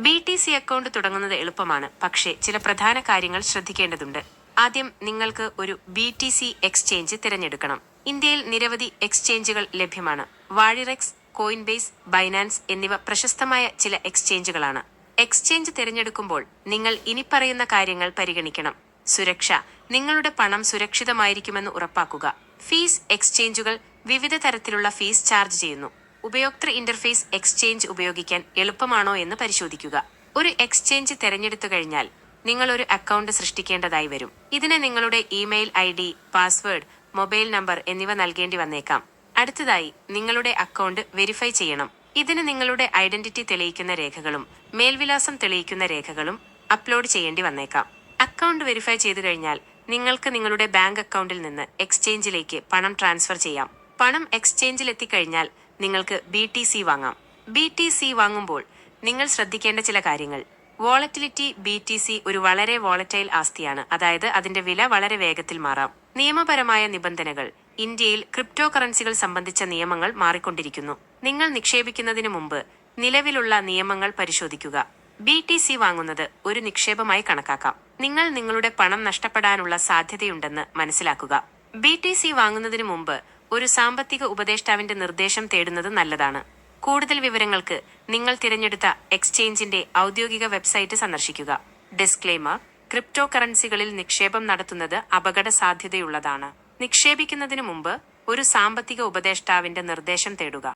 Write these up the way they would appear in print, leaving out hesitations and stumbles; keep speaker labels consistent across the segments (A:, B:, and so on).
A: BTC account തുടങ്ങുന്നത് എളുപ്പമാണ്, പക്ഷേ ചില പ്രധാന കാര്യങ്ങൾ ശ്രദ്ധിക്കേണ്ടതുണ്ട്. ആദ്യം നിങ്ങൾക്ക് ഒരു BTC എക്സ്ചേഞ്ച് തിരഞ്ഞെടുക്കണം. ഇന്ത്യയിൽ നിരവധി എക്സ്ചേഞ്ചുകൾ ലഭ്യമാണ്. വാളിറെക്സ്, കോയിൻബേസ്, ബൈനാൻസ് എന്നിവ പ്രശസ്തമായ ചില എക്സ്ചേഞ്ചുകളാണ്. എക്സ്ചേഞ്ച് തിരഞ്ഞെടുക്കുമ്പോൾ നിങ്ങൾ ഇനിപ്പറയുന്ന കാര്യങ്ങൾ പരിഗണിക്കണം. സുരക്ഷ. നിങ്ങളുടെ പണം സുരക്ഷിതമായിരിക്കുമെന്ന് ഉറപ്പാക്കുക. ഫീസ്. എക്സ്ചേഞ്ചുകൾ വിവിധ തരത്തിലുള്ള ഫീസ് ചാർജ് ചെയ്യുന്നു. ഉപയോക്തൃ ഇന്റർഫേസ്. എക്സ്ചേഞ്ച് ഉപയോഗിക്കാൻ എളുപ്പമാണോ എന്ന് പരിശോധിക്കുക. ഒരു എക്സ്ചേഞ്ച് തിരഞ്ഞെടുത്തു കഴിഞ്ഞാൽ നിങ്ങൾ ഒരു അക്കൗണ്ട് സൃഷ്ടിക്കേണ്ടതായി വരും. ഇതിന് നിങ്ങളുടെ email ID, password, mobile number എന്നിവ നൽകേണ്ടി വന്നേക്കാം. അടുത്തതായി നിങ്ങളുടെ അക്കൗണ്ട് വെരിഫൈ ചെയ്യണം. ഇതിന് നിങ്ങളുടെ ഐഡന്റിറ്റി തെളിയിക്കുന്ന രേഖകളും മേൽവിലാസം തെളിയിക്കുന്ന രേഖകളും അപ്ലോഡ് ചെയ്യേണ്ടി വന്നേക്കാം. അക്കൗണ്ട് വെരിഫൈ ചെയ്തു കഴിഞ്ഞാൽ നിങ്ങൾക്ക് നിങ്ങളുടെ ബാങ്ക് അക്കൗണ്ടിൽ നിന്ന് എക്സ്ചേഞ്ചിലേക്ക് പണം ട്രാൻസ്ഫർ ചെയ്യാം. പണം എക്സ്ചേഞ്ചിൽ എത്തിക്കഴിഞ്ഞാൽ നിങ്ങൾക്ക് BTC വാങ്ങാം. BTC വാങ്ങുമ്പോൾ നിങ്ങൾ ശ്രദ്ധിക്കേണ്ട ചില കാര്യങ്ങൾ. വോളറ്റിലിറ്റി. BTC ഒരു വളരെ വോളറ്റൈൽ ആസ്തിയാണ്, അതായത് അതിന്റെ വില വളരെ വേഗത്തിൽ മാറാം. നിയമപരമായ നിബന്ധനകൾ. ഇന്ത്യയിൽ ക്രിപ്റ്റോ കറൻസികൾ സംബന്ധിച്ച നിയമങ്ങൾ മാറിക്കൊണ്ടിരിക്കുന്നു. നിങ്ങൾ നിക്ഷേപിക്കുന്നതിന് മുമ്പ് നിലവിലുള്ള നിയമങ്ങൾ പരിശോധിക്കുക. BTC വാങ്ങുന്നത് ഒരു നിക്ഷേപമായി കണക്കാക്കാം. നിങ്ങൾ നിങ്ങളുടെ പണം നഷ്ടപ്പെടാനുള്ള സാധ്യതയുണ്ടെന്ന് മനസ്സിലാക്കുക. BTC വാങ്ങുന്നതിന് മുമ്പ് ഒരു സാമ്പത്തിക ഉപദേഷ്ടാവിന്റെ നിർദ്ദേശം തേടുന്നത് നല്ലതാണ്. കൂടുതൽ വിവരങ്ങൾക്ക് നിങ്ങൾ തിരഞ്ഞെടുത്ത എക്സ്ചേഞ്ചിന്റെ ഔദ്യോഗിക വെബ്സൈറ്റ് സന്ദർശിക്കുക. ഡിസ്ക്ലെയ്മർ. ക്രിപ്റ്റോ കറൻസികളിൽ നിക്ഷേപം നടത്തുന്നത് അപകട സാധ്യതയുള്ളതാണ്. നിക്ഷേപിക്കുന്നതിന് മുമ്പ് ഒരു സാമ്പത്തിക ഉപദേഷ്ടാവിന്റെ നിർദ്ദേശം തേടുക.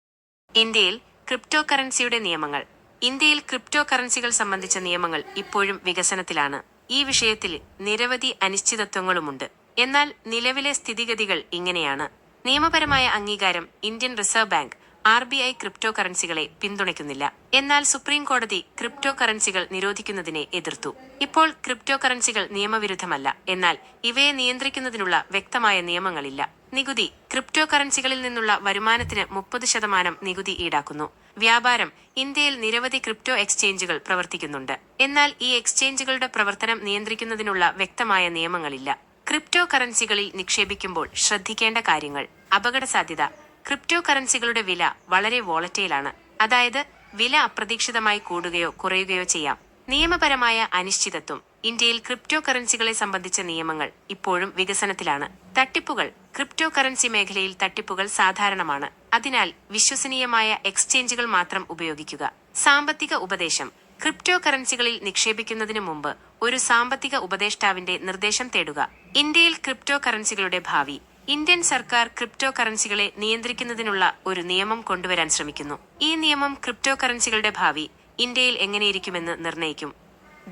A: ഇന്ത്യയിൽ ക്രിപ്റ്റോ കറൻസിയുടെ നിയമങ്ങൾ. ഇന്ത്യയിൽ ക്രിപ്റ്റോ കറൻസികൾ സംബന്ധിച്ച നിയമങ്ങൾ ഇപ്പോഴും വികസനത്തിലാണ്. ഈ വിഷയത്തിൽ നിരവധി അനിശ്ചിതത്വങ്ങളുമുണ്ട്. എന്നാൽ നിലവിലെ സ്ഥിതിഗതികൾ ഇങ്ങനെയാണ്. നിയമപരമായ അംഗീകാരം. Indian Reserve Bank RBI crypto കറൻസികളെ പിന്തുണയ്ക്കുന്നില്ല. എന്നാൽ സുപ്രീം കോടതി ക്രിപ്റ്റോ കറൻസികൾ നിരോധിക്കുന്നതിനെ എതിർത്തു. ഇപ്പോൾ ക്രിപ്റ്റോ കറൻസികൾ നിയമവിരുദ്ധമല്ല, എന്നാൽ ഇവയെ നിയന്ത്രിക്കുന്നതിനുള്ള വ്യക്തമായ നിയമങ്ങളില്ല. നികുതി. ക്രിപ്റ്റോ കറൻസികളിൽ നിന്നുള്ള വരുമാനത്തിന് 30% നികുതി ഈടാക്കുന്നു. വ്യാപാരം. ഇന്ത്യയിൽ നിരവധി ക്രിപ്റ്റോ എക്സ്ചേഞ്ചുകൾ പ്രവർത്തിക്കുന്നുണ്ട്, എന്നാൽ ഈ എക്സ്ചേഞ്ചുകളുടെ പ്രവർത്തനം നിയന്ത്രിക്കുന്നതിനുള്ള വ്യക്തമായ നിയമങ്ങളില്ല. ക്രിപ്റ്റോ കറൻസികളിൽ നിക്ഷേപിക്കുമ്പോൾ ശ്രദ്ധിക്കേണ്ട കാര്യങ്ങൾ. അപകട സാധ്യത. ക്രിപ്റ്റോ കറൻസികളുടെ വില വളരെ വോളറ്റൈലാണ്, അതായത് വില അപ്രതീക്ഷിതമായി കൂടുകയോ കുറയുകയോ ചെയ്യാം. നിയമപരമായ അനിശ്ചിതത്വം. ഇന്ത്യയിൽ ക്രിപ്റ്റോ കറൻസികളെ സംബന്ധിച്ച നിയമങ്ങൾ ഇപ്പോഴും വികസനത്തിലാണ്. തട്ടിപ്പുകൾ. ക്രിപ്റ്റോ കറൻസി മേഖലയിൽ തട്ടിപ്പുകൾ സാധാരണമാണ്, അതിനാൽ വിശ്വസനീയമായ എക്സ്ചേഞ്ചുകൾ മാത്രം ഉപയോഗിക്കുക. സാമ്പത്തിക ഉപദേശം. ക്രിപ്റ്റോ കറൻസികളിൽ നിക്ഷേപിക്കുന്നതിന് മുമ്പ് ഒരു സാമ്പത്തിക ഉപദേഷ്ടാവിന്റെ നിർദ്ദേശം തേടുക. ഇന്ത്യയിൽ ക്രിപ്റ്റോ കറൻസികളുടെ ഭാവി. ഇന്ത്യൻ സർക്കാർ ക്രിപ്റ്റോ കറൻസികളെ നിയന്ത്രിക്കുന്നതിനുള്ള ഒരു നിയമം കൊണ്ടുവരാൻ ശ്രമിക്കുന്നു. ഈ നിയമം ക്രിപ്റ്റോ കറൻസികളുടെ ഭാവി ഇന്ത്യയിൽ എങ്ങനെയിരിക്കുമെന്ന് നിർണ്ണയിക്കും.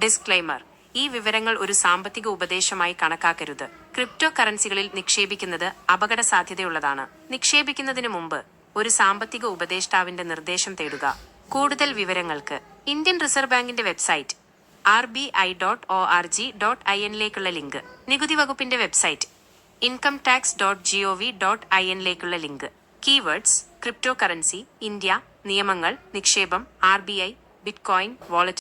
A: ഡിസ്ക്ലെയ്മർ. ഈ വിവരങ്ങൾ ഒരു സാമ്പത്തിക ഉപദേശമായി കണക്കാക്കരുത്. ക്രിപ്റ്റോ കറൻസികളിൽ നിക്ഷേപിക്കുന്നത് അപകട സാധ്യതയുള്ളതാണ്. നിക്ഷേപിക്കുന്നതിന് മുമ്പ് ഒരു സാമ്പത്തിക ഉപദേഷ്ടാവിന്റെ നിർദ്ദേശം തേടുക. കൂടുതൽ വിവരങ്ങൾക്ക് ഇന്ത്യൻ റിസർവ് ബാങ്കിന്റെ വെബ്സൈറ്റ് RBI.org.in ലേക്കുള്ള ലിങ്ക്. നികുതി വകുപ്പിന്റെ വെബ്സൈറ്റ് incometax.gov.in ലേക്കുള്ള link. Keywords: crypto currency, India, നിയമങ്ങൾ, നിക്ഷേപം, RBI, ബിറ്റ്കോയിൻ, വാളറ്റ്.